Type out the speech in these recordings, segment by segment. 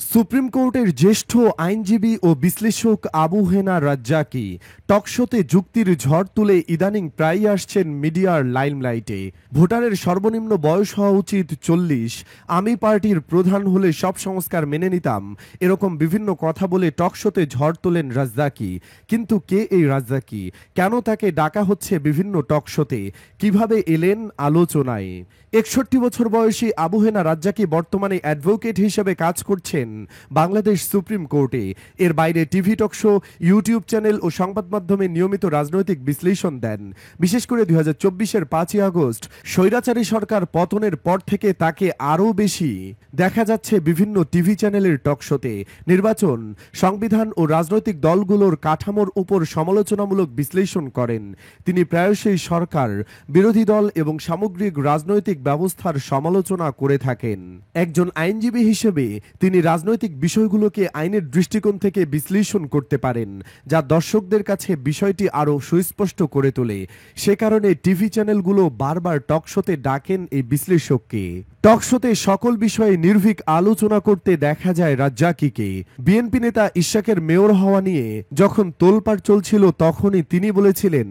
Supreme কোর্টের জ্যেষ্ঠ আইনজীবী ও বিশ্লেষক আবু হেনা রাজ্জাকী টকশোতে যুক্তির ঝড় তুলে ইদানিং প্রায়ই আসছেন মিডিয়ার লাইমলাইটে। ভোটারের সর্বনিম্ন বয়স হওয়া উচিত 40, আমি পার্টির প্রধান হলে সব সংস্কার মেনে নিতাম, এরকম বিভিন্ন কথা বলে টকশোতে ঝড় তোলেন রাজ্জাকী। কিন্তু কে এই রাজ্জাকী, কেন তাকে ডাকা হচ্ছে বিভিন্ন টকশোতে, কিভাবে এলেন আলোচনায়? 61 বছর বয়সী আবু হেনা রাজ্জাকী বর্তমানে অ্যাডভোকেট হিসেবে কাজ করছেন বাংলাদেশ সুপ্রিম কোর্টে। এর বাইরে TV talk show, YouTube channel ও সংবাদ মাধ্যমে নিয়মিত রাজনৈতিক বিশ্লেষণ দেন। বিশেষ করে 2024-এর 5ই আগস্ট স্বৈরাচারী সরকার পতনের পর থেকে তাকে আরও বেশি দেখা যাচ্ছে বিভিন্ন টিভি চ্যানেলের টক শোতে। নির্বাচন, সংবিধান ও রাজনৈতিক দলগুলোর কাঠামোর উপর সমালোচনামূলক বিশ্লেষণ করেন তিনি। প্রায়শই সরকার, বিরোধী দল এবং সামগ্রিক রাজনৈতিক ব্যবস্থার সমালোচনা করে থাকেন। একজন আইনজীবী হিসেবে তিনি রাজনৈতিক বিষয়গুলোকে আইনের দৃষ্টিকোণ থেকে বিশ্লেষণ করতে পারেন, যা দর্শকদের কাছে বিষয়টি আরও সুস্পষ্ট করে তোলে। সে কারণে টিভি চ্যানেলগুলো বারবার টকশোতে ডাকেন এই বিশ্লেষককে। টকশোতে সকল বিষয়ে নির্ভীক আলোচনা করতে দেখা যায় রাজ্জাকীকে। বিএনপি নেতা ইশাকের মেয়র হওয়া নিয়ে যখন তোলপাড় চলছিল, তখনই তিনি বলেছিলেন,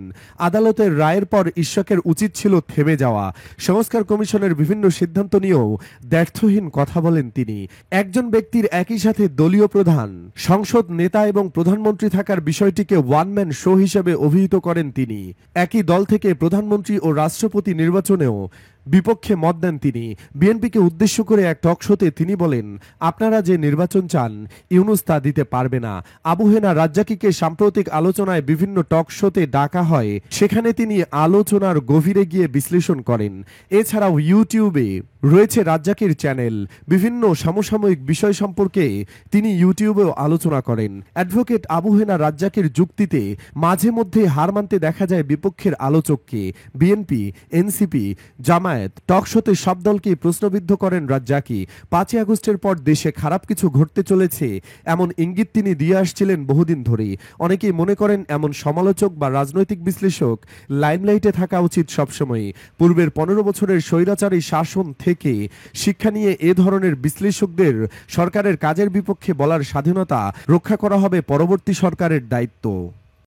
আদালতের রায়ের পর ইশাকের উচিত ছিল থেমে যাওয়া। সংস্কার কমিশনের বিভিন্ন সিদ্ধান্ত নিয়েও দ্ব্যর্থহীন কথা বলেন তিনি। একজন ব্যক্তির একই সাথে দলীয় প্রধান, সংসদ নেতা এবং প্রধানমন্ত্রী থাকার বিষয়টিকে ওয়ান ম্যান শো হিসেবে অভিহিত করেন তিনি। একই দল থেকে প্রধানমন্ত্রী ও রাষ্ট্রপতি নির্বাচনেও বিপক্ষে মত দেন তিনি। বিএনপিকে উদ্দেশ্য করে এক টক শোতে তিনি বলেন, আপনারা যে নির্বাচন চান, ইউনূস তা দিতে পারবে না। আবু হেনা রাজ্জাকীকে সাম্প্রতিক আলোচনায় বিভিন্ন টক শোতে ডাকা হয়, সেখানে তিনি আলোচনার গভীরে গিয়ে বিশ্লেষণ করেন। এছাড়াও ইউটিউবে রয়েছে রাজ্জাকীর চ্যানেল। বিভিন্ন সমসাময়িক বিষয় সম্পর্কে তিনি ইউটিউবেও আলোচনা করেন। অ্যাডভোকেট আবু হেনা রাজ্জাকীর যুক্তিতে মাঝে মধ্যে হার মানতে দেখা যায় বিপক্ষের আলোচককে। বিএনপি, এনসিপি, জামায়াত, টকশোতে সব দলকে প্রশ্নবিদ্ধ করেন রাজ্জাকী। 5ই আগস্টের পর দেশে খারাপ কিছু ঘটতে চলেছে, এমন ইঙ্গিত তিনি দিয়ে আসছিলেন বহুদিন ধরেই। অনেকেই মনে করেন এমন সমালোচক বা রাজনৈতিক বিশ্লেষক লাইমলাইটে থাকা উচিত সবসময়ই। পূর্বের 15 বছরের স্বৈরাচারী শাসন থেকে শিক্ষা নিয়ে এ ধরনের বিশ্লেষকদের সরকারের কাজের বিপক্ষে বলার স্বাধীনতা রক্ষা করা হবে পরবর্তী সরকারের দায়িত্ব।